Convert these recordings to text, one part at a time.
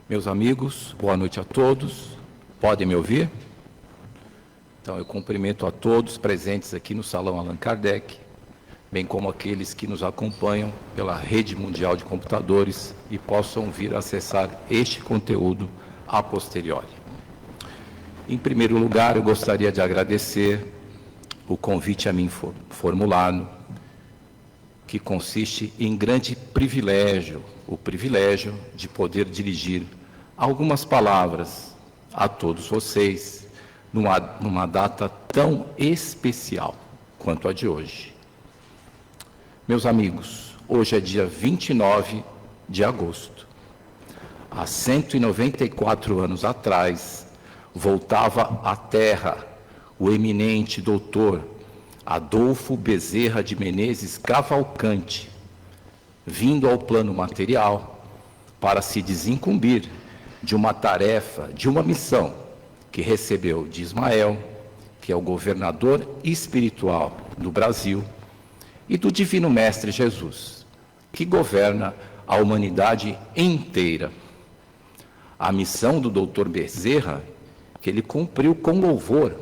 Meus amigos, boa noite a todos. Podem me ouvir? Então, eu cumprimento a todos presentes aqui no Salão Allan Kardec, bem como aqueles que nos acompanham pela rede mundial de computadores e possam vir acessar este conteúdo a posteriori. Em primeiro lugar, eu gostaria de agradecer o convite a mim formulado, que consiste em grande privilégio, o privilégio de poder dirigir algumas palavras a todos vocês numa data tão especial quanto a de hoje. Meus amigos, hoje é dia 29 de agosto. Há 194 anos atrás, voltava à Terra o eminente doutor Adolfo Bezerra de Menezes Cavalcante, vindo ao plano material para se desincumbir de uma tarefa, de uma missão que recebeu de Ismael, que é o governador espiritual do Brasil, e do Divino Mestre Jesus, que governa a humanidade inteira. A missão do doutor Bezerra, que ele cumpriu com louvor,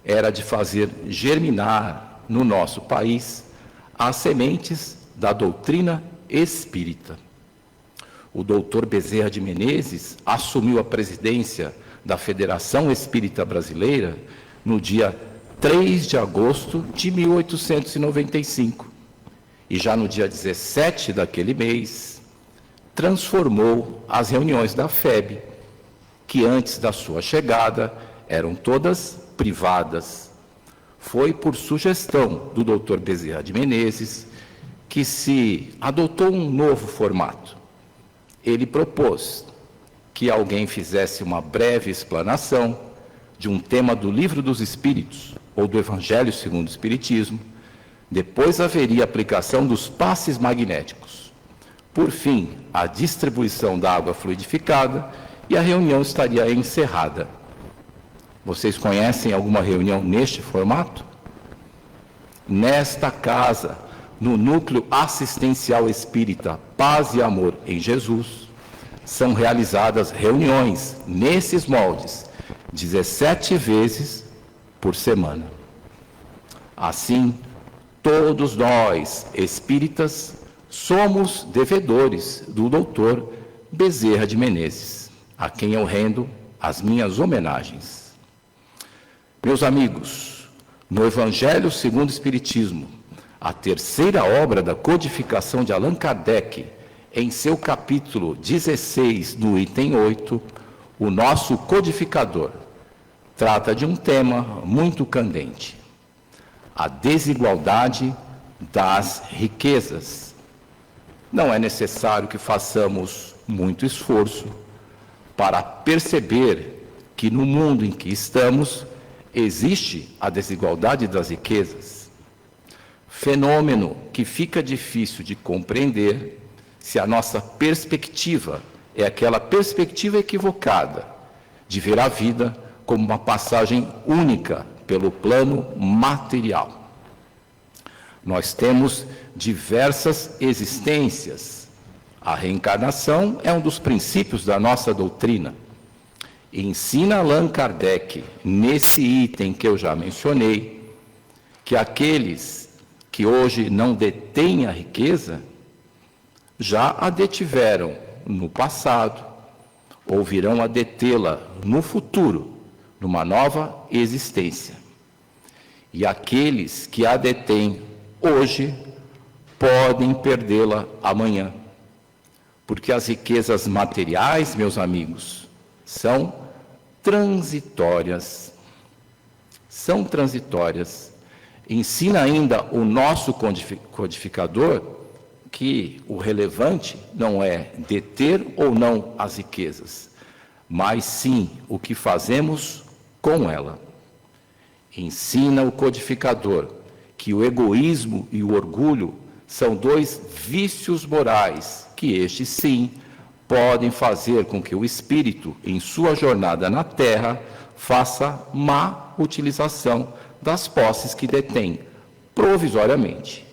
era de fazer germinar no nosso país as sementes da doutrina espírita. O doutor Bezerra de Menezes assumiu a presidência da Federação Espírita Brasileira no dia 3 de agosto de 1895. E já no dia 17 daquele mês, transformou as reuniões da FEB, que antes da sua chegada eram todas privadas. Foi por sugestão do doutor Bezerra de Menezes que se adotou um novo formato. Ele propôs que alguém fizesse uma breve explanação de um tema do Livro dos Espíritos, ou do Evangelho segundo o Espiritismo. Depois haveria aplicação dos passes magnéticos. Por fim, a distribuição da água fluidificada e a reunião estaria encerrada. Vocês conhecem alguma reunião neste formato? Nesta casa, no Núcleo Assistencial Espírita Paz e Amor em Jesus, são realizadas reuniões nesses moldes 17 vezes por semana. Assim, todos nós, espíritas, somos devedores do doutor Bezerra de Menezes, a quem eu rendo as minhas homenagens. Meus amigos, no Evangelho segundo o Espiritismo, a terceira obra da codificação de Allan Kardec, em seu capítulo 16, no item 8, o nosso codificador trata de um tema muito candente: a desigualdade das riquezas. Não é necessário que façamos muito esforço para perceber que no mundo em que estamos existe a desigualdade das riquezas. Fenômeno que fica difícil de compreender se a nossa perspectiva é aquela perspectiva equivocada de ver a vida como uma passagem única pelo plano material. Nós temos diversas existências. A reencarnação é um dos princípios da nossa doutrina. Ensina Allan Kardec, nesse item que eu já mencionei, que aqueles que hoje não detêm a riqueza, já a detiveram no passado, ou virão a detê-la no futuro, numa nova existência. E aqueles que a detêm hoje, podem perdê-la amanhã. Porque as riquezas materiais, meus amigos, são transitórias. São transitórias. Ensina ainda o nosso codificador que o relevante não é deter ou não as riquezas, mas sim o que fazemos com ela. Ensina o codificador que o egoísmo e o orgulho são dois vícios morais, que estes sim podem fazer com que o espírito, em sua jornada na Terra, faça má utilização das posses que detém, provisoriamente.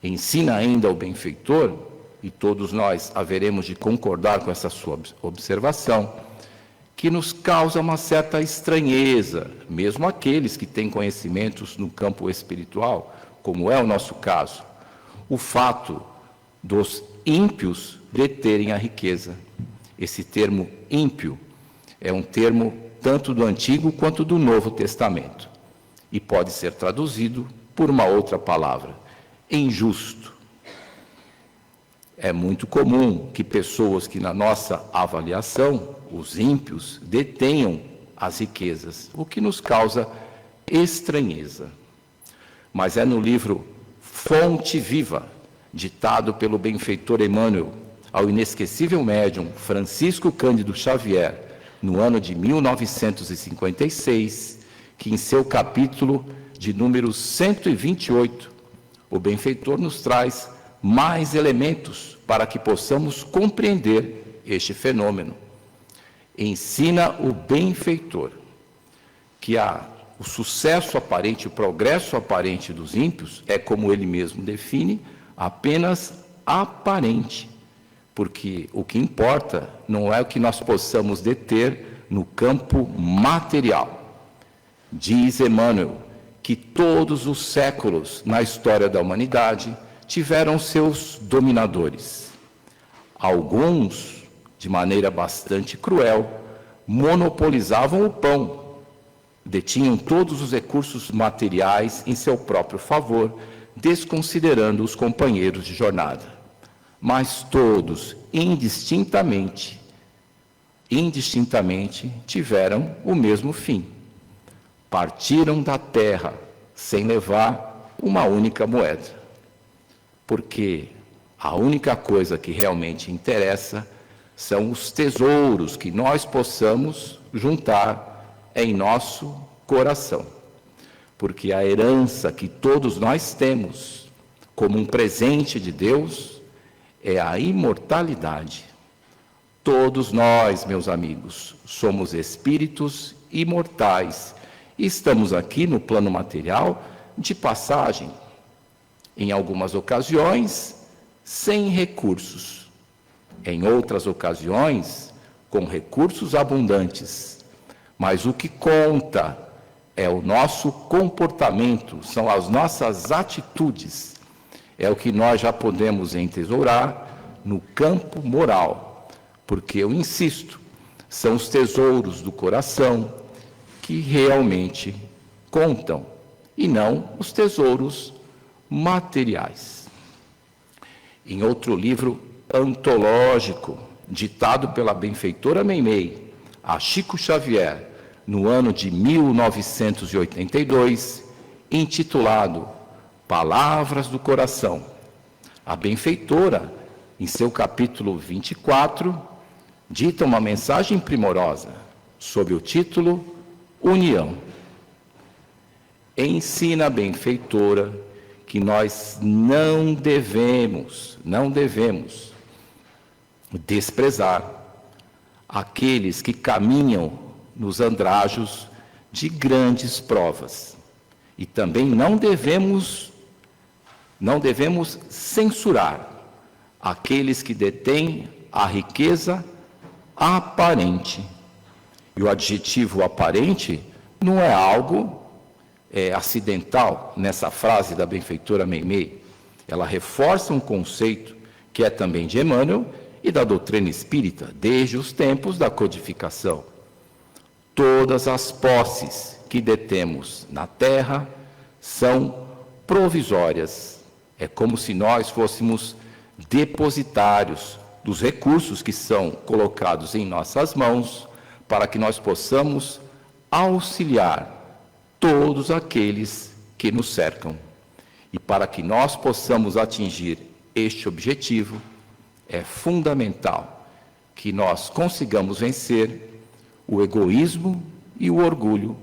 Ensina ainda o benfeitor e todos nós haveremos de concordar com essa sua observação, que nos causa uma certa estranheza, mesmo aqueles que têm conhecimentos no campo espiritual, como é o nosso caso, o fato dos ímpios deterem a riqueza. Esse termo ímpio é um termo tanto do Antigo quanto do Novo Testamento, e pode ser traduzido por uma outra palavra, injusto. É muito comum que pessoas que, na nossa avaliação, os ímpios, detenham as riquezas, o que nos causa estranheza. Mas é no livro Fonte Viva, ditado pelo benfeitor Emmanuel ao inesquecível médium Francisco Cândido Xavier, no ano de 1956, que em seu capítulo de número 128, o benfeitor nos traz mais elementos para que possamos compreender este fenômeno. Ensina o benfeitor que o sucesso aparente, o progresso aparente dos ímpios é, como ele mesmo define, apenas aparente, porque o que importa não é o que nós possamos deter no campo material. Diz Emmanuel que todos os séculos na história da humanidade tiveram seus dominadores. Alguns, de maneira bastante cruel, monopolizavam o pão, detinham todos os recursos materiais em seu próprio favor, desconsiderando os companheiros de jornada. Mas todos, indistintamente, tiveram o mesmo fim. Partiram da terra sem levar uma única moeda. Porque a única coisa que realmente interessa são os tesouros que nós possamos juntar em nosso coração. Porque a herança que todos nós temos como um presente de Deus é a imortalidade. Todos nós, meus amigos, somos espíritos imortais e estamos aqui no plano material de passagem. Em algumas ocasiões, sem recursos. Em outras ocasiões, com recursos abundantes. Mas o que conta é o nosso comportamento, são as nossas atitudes. É o que nós já podemos entesourar no campo moral. Porque, eu insisto, são os tesouros do coração que realmente contam, e não os tesouros materiais. Em outro livro antológico, ditado pela benfeitora Meimei a Chico Xavier, no ano de 1982, intitulado Palavras do Coração, a benfeitora, em seu capítulo 24, dita uma mensagem primorosa, sob o título União. Ensina a benfeitora que nós não devemos desprezar aqueles que caminham nos andrajos de grandes provas. E também não devemos censurar aqueles que detêm a riqueza aparente. E o adjetivo aparente não é algo acidental nessa frase da benfeitora Meimei. Ela reforça um conceito que é também de Emmanuel e da doutrina espírita, desde os tempos da codificação. Todas as posses que detemos na terra são provisórias. É como se nós fôssemos depositários dos recursos que são colocados em nossas mãos para que nós possamos auxiliar todos aqueles que nos cercam. E para que nós possamos atingir este objetivo, é fundamental que nós consigamos vencer o egoísmo e o orgulho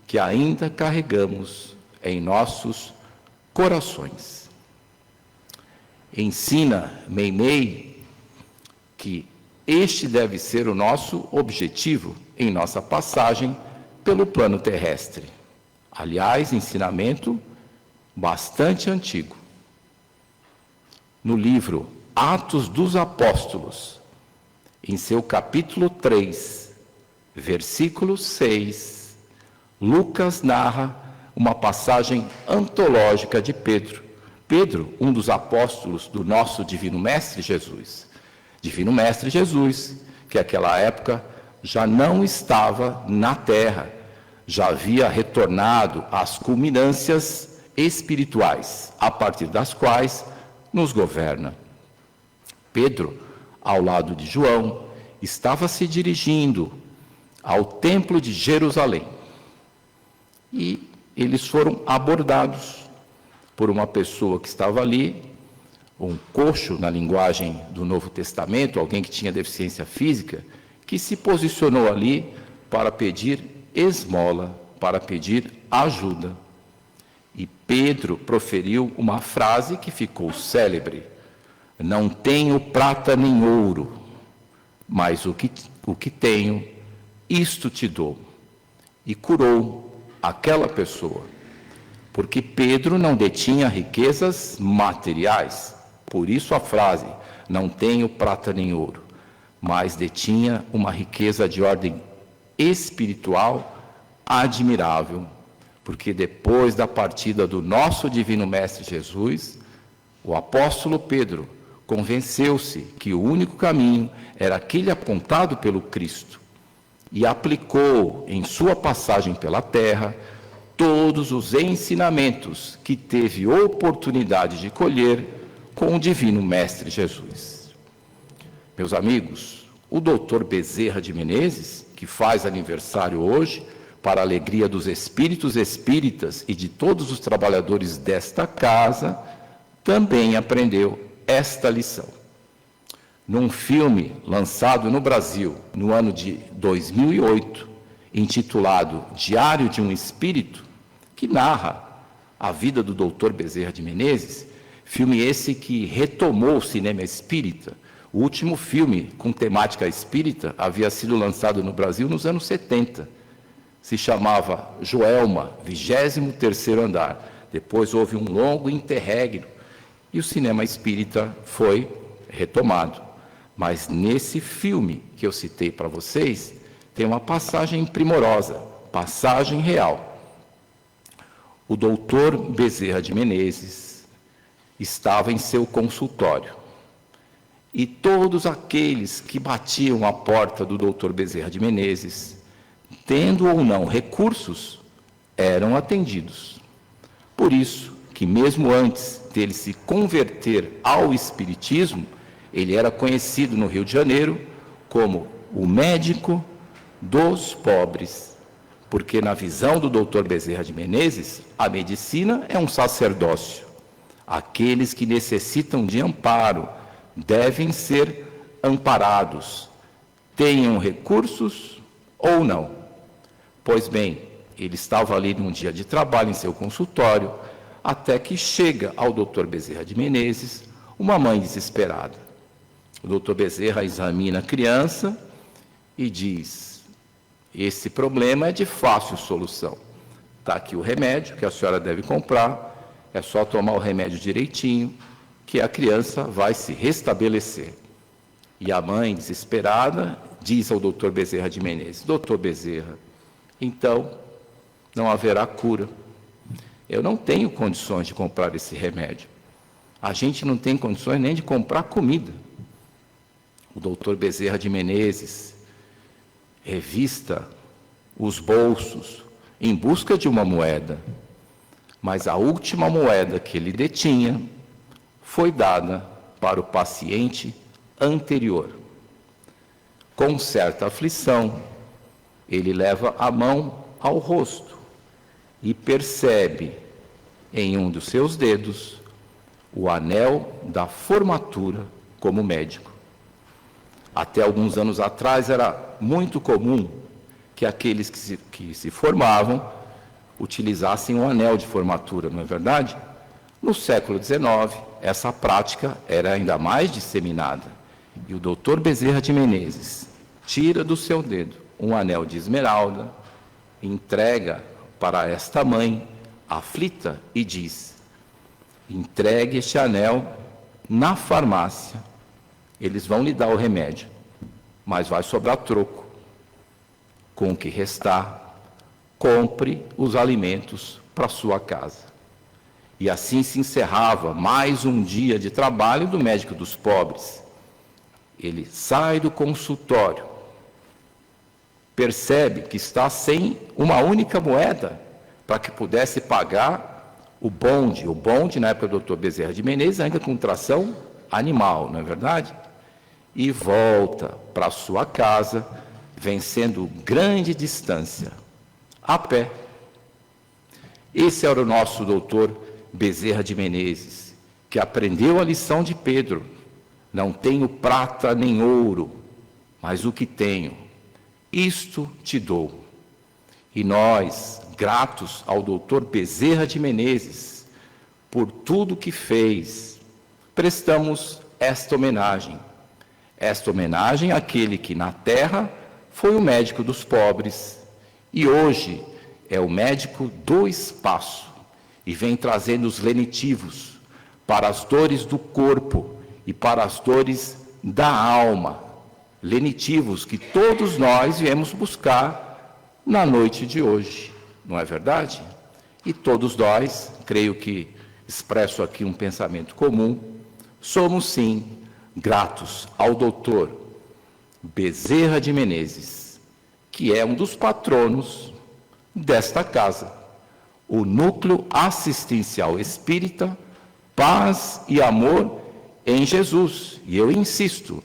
que ainda carregamos em nossos corações. Ensina Meimei que este deve ser o nosso objetivo em nossa passagem pelo plano terrestre. Aliás, ensinamento bastante antigo. No livro Atos dos Apóstolos, em seu capítulo 3, versículo 6, Lucas narra uma passagem antológica de Pedro. Pedro, um dos apóstolos do nosso Divino Mestre Jesus. Divino Mestre Jesus, que naquela época já não estava na terra, já havia retornado às culminâncias espirituais, a partir das quais nos governa. Pedro, ao lado de João, estava se dirigindo ao Templo de Jerusalém. E eles foram abordados por uma pessoa que estava ali, um coxo na linguagem do Novo Testamento, alguém que tinha deficiência física, que se posicionou ali para pedir esmola, para pedir ajuda. E Pedro proferiu uma frase que ficou célebre: não tenho prata nem ouro, mas o que tenho, isto te dou. E curou aquela pessoa, porque Pedro não detinha riquezas materiais, por isso a frase, não tenho prata nem ouro, mas detinha uma riqueza de ordem espiritual admirável, porque depois da partida do nosso Divino Mestre Jesus, o apóstolo Pedro convenceu-se que o único caminho era aquele apontado pelo Cristo e aplicou em sua passagem pela terra todos os ensinamentos que teve oportunidade de colher com o Divino Mestre Jesus. Meus amigos, o doutor Bezerra de Menezes, que faz aniversário hoje, para a alegria dos espíritos espíritas e de todos os trabalhadores desta casa, também aprendeu esta lição. Num filme lançado no Brasil no ano de 2008, intitulado Diário de um Espírito, que narra a vida do Dr. Bezerra de Menezes, filme esse que retomou o cinema espírita. O último filme com temática espírita havia sido lançado no Brasil nos anos 70. Se chamava Joelma, 23º Andar. Depois houve um longo interregno e o cinema espírita foi retomado. Mas nesse filme que eu citei para vocês, tem uma passagem primorosa, passagem real. O doutor Bezerra de Menezes estava em seu consultório. E todos aqueles que batiam à porta do doutor Bezerra de Menezes, tendo ou não recursos, eram atendidos. Por isso que mesmo antes dele se converter ao espiritismo, ele era conhecido no Rio de Janeiro como o médico dos pobres, porque na visão do Dr. Bezerra de Menezes, a medicina é um sacerdócio. Aqueles que necessitam de amparo devem ser amparados, tenham recursos ou não. Pois bem, ele estava ali num dia de trabalho em seu consultório, até que chega ao Dr. Bezerra de Menezes uma mãe desesperada. O Dr. Bezerra examina a criança e diz: esse problema é de fácil solução. Está aqui o remédio que a senhora deve comprar, é só tomar o remédio direitinho, que a criança vai se restabelecer. E a mãe, desesperada, diz ao Dr. Bezerra de Menezes: Dr. Bezerra, então não haverá cura. Eu não tenho condições de comprar esse remédio. A gente não tem condições nem de comprar comida. O doutor Bezerra de Menezes revista os bolsos em busca de uma moeda, mas a última moeda que ele detinha foi dada para o paciente anterior. Com certa aflição, ele leva a mão ao rosto e percebe em um dos seus dedos o anel da formatura como médico. Até alguns anos atrás era muito comum que aqueles que se formavam utilizassem um anel de formatura, não é verdade? No século XIX, essa prática era ainda mais disseminada. E o doutor Bezerra de Menezes tira do seu dedo um anel de esmeralda, entrega para esta mãe, aflita, e diz: entregue este anel na farmácia, eles vão lhe dar o remédio, mas vai sobrar troco. Com o que restar, compre os alimentos para sua casa. E assim se encerrava mais um dia de trabalho do médico dos pobres. Ele sai do consultório, percebe que está sem uma única moeda para que pudesse pagar o bonde. O bonde, na época do Dr. Bezerra de Menezes, ainda com tração animal, não é verdade? E volta para sua casa, vencendo grande distância, a pé. Esse era o nosso doutor Bezerra de Menezes, que aprendeu a lição de Pedro: não tenho prata nem ouro, mas o que tenho, isto te dou. E nós, gratos ao doutor Bezerra de Menezes, por tudo que fez, prestamos esta homenagem. Esta homenagem àquele que na terra foi o médico dos pobres e hoje é o médico do espaço e vem trazendo os lenitivos para as dores do corpo e para as dores da alma. Lenitivos que todos nós viemos buscar na noite de hoje, não é verdade? E todos nós, creio que expresso aqui um pensamento comum, somos sim gratos ao doutor Bezerra de Menezes, que é um dos patronos desta casa, o Núcleo Assistencial Espírita Paz e Amor em Jesus. E eu insisto,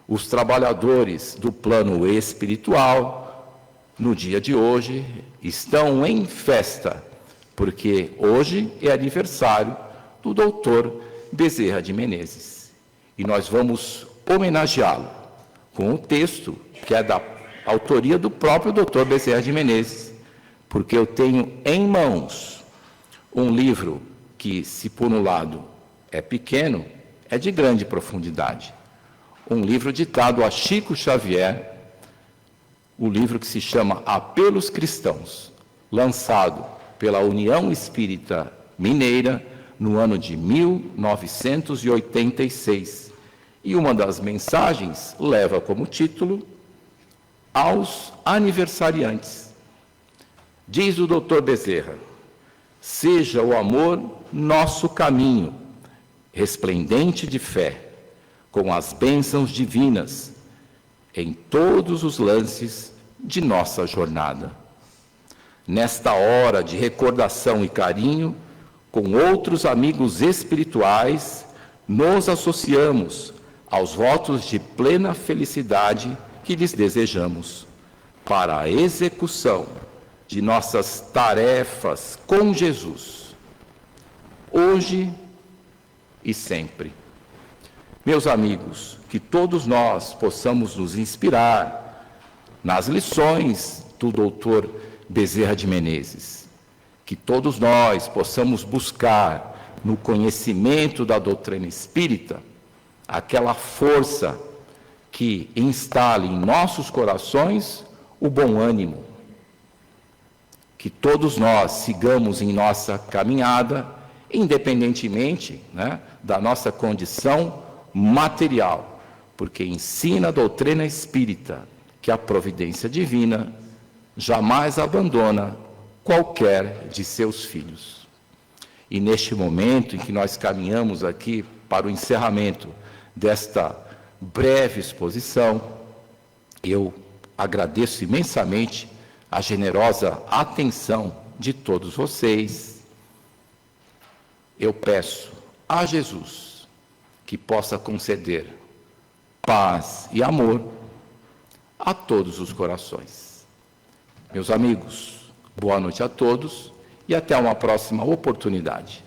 os trabalhadores do plano espiritual, no dia de hoje, estão em festa, porque hoje é aniversário do doutor Bezerra de Menezes. E nós vamos homenageá-lo com o texto que é da autoria do próprio doutor Bezerra de Menezes, porque eu tenho em mãos um livro que, se por um lado é pequeno, é de grande profundidade. Um livro ditado a Chico Xavier, o livro que se chama Apelos Cristãos, lançado pela União Espírita Mineira no ano de 1986. E uma das mensagens leva como título Aos Aniversariantes. Diz o doutor Bezerra: seja o amor nosso caminho, resplendente de fé, com as bênçãos divinas em todos os lances de nossa jornada. Nesta hora de recordação e carinho, com outros amigos espirituais, nos associamos aos votos de plena felicidade que lhes desejamos, para a execução de nossas tarefas com Jesus, hoje e sempre. Meus amigos, que todos nós possamos nos inspirar nas lições do doutor Bezerra de Menezes, que todos nós possamos buscar no conhecimento da doutrina espírita aquela força que instale em nossos corações o bom ânimo, que todos nós sigamos em nossa caminhada, independentemente, da nossa condição material, porque ensina a doutrina espírita que a providência divina jamais abandona qualquer de seus filhos. E neste momento em que nós caminhamos aqui para o encerramento desta breve exposição, eu agradeço imensamente a generosa atenção de todos vocês. Eu peço a Jesus que possa conceder paz e amor a todos os corações. Meus amigos, boa noite a todos e até uma próxima oportunidade.